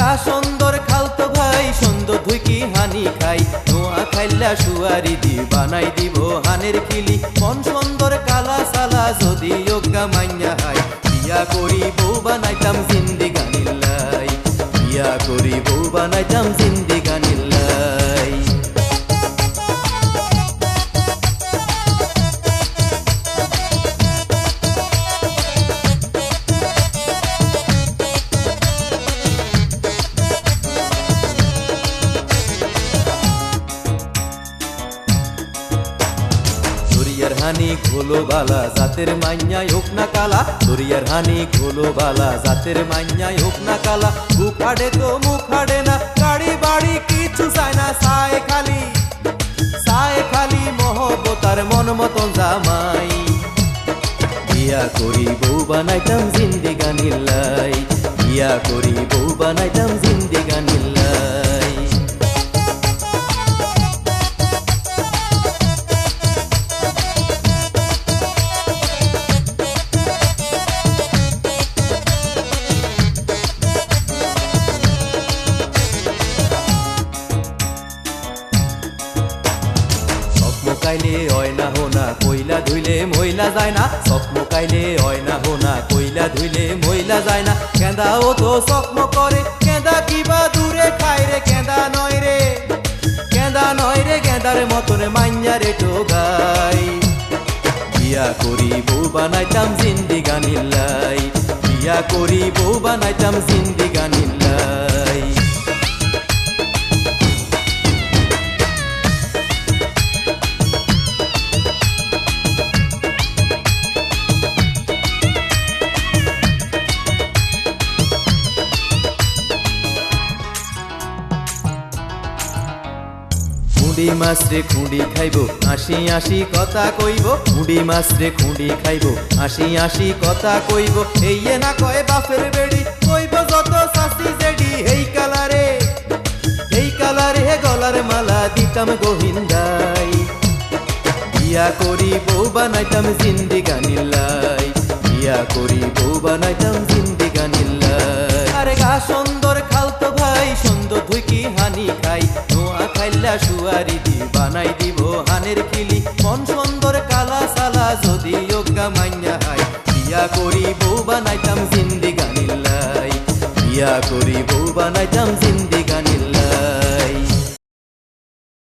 গা সুন্দর খালতো ভাই সুন্দর ধুইকি হানি খাই নোয়া খাইলা সুয়ারি দি বানাই দিব হানের খিলি মন সুন্দর কালা সালা যদি যোগ্যা মাইয়া হাই বিয়া করি বউ বানাইতাম জিন্দিগানিল্লাই বিয়া করি বউ বানাইতাম জিন্দিগানিল্লাই দরিয়ার হানি খোলো বালা জাতের মাইয়াই হোক না কালা দরিয়ার হানি খোলো বালা জাতের মাইয়াই হোক না কালা বুক হাডে তো মুখ হাডে না গাড়ি বাড়ি কিছু চায় না সায় খালি মহব্বতার মন মতন জামাই বিয়া করি বউ বানাইতাম জিন্দিগানিল্লাই বিয়া করি বউ বানাইতাম জিন্দিগানিল্লাই কাইলে হয় না হোনা কইলা ধুইলে মহিলা যায় না স্বপ্ন কাইলে হয় না হোনা কইলা ধুইলে মহিলা যায় না কেঁদাও তো স্বপ্ন করে কেঁদা কিবা দূরে খায় রে কেঁদা নয় রে গেঁদার মতন মাইয়া রে টোগাই বিয়া করি বউ বানাইতাম জিন্দিগানিল্লাই বিয়া করি বউ বানাইতাম জিন্দিগানিল্লাই খুঁড়ি মাছ রে খুঁড়ি খাইব হাসি হাসি কথা কইব খুঁড়ি মাছ রে খুঁড়ি খাইব হাসি হাসি কথা কইব এই না কয় বাপের বেড়ি কইব যত শাসি জেডি এই কালারে গলার মালা দিতাম গোহিন্দাই বিয়া করি বউ বানাইতাম জিন্দিগানিল্লাই বিয়া করি বউ বানাইতাম জিন্দিগানিল্লাই আরে গা সুন্দর খালতো ভাই সুন্দর ধুইকি হানি খাই নোয়া খাইলা সুয়ারি দি বানাই দিব হানের খিলি মন সুন্দর কালা সালা যদি যোগ্যা মাইয়া হাই বিয়া করি বউ বানাইতাম জিন্দিগানিল্লাই বিয়া করি বউ বানাইতাম জিন্দিগানি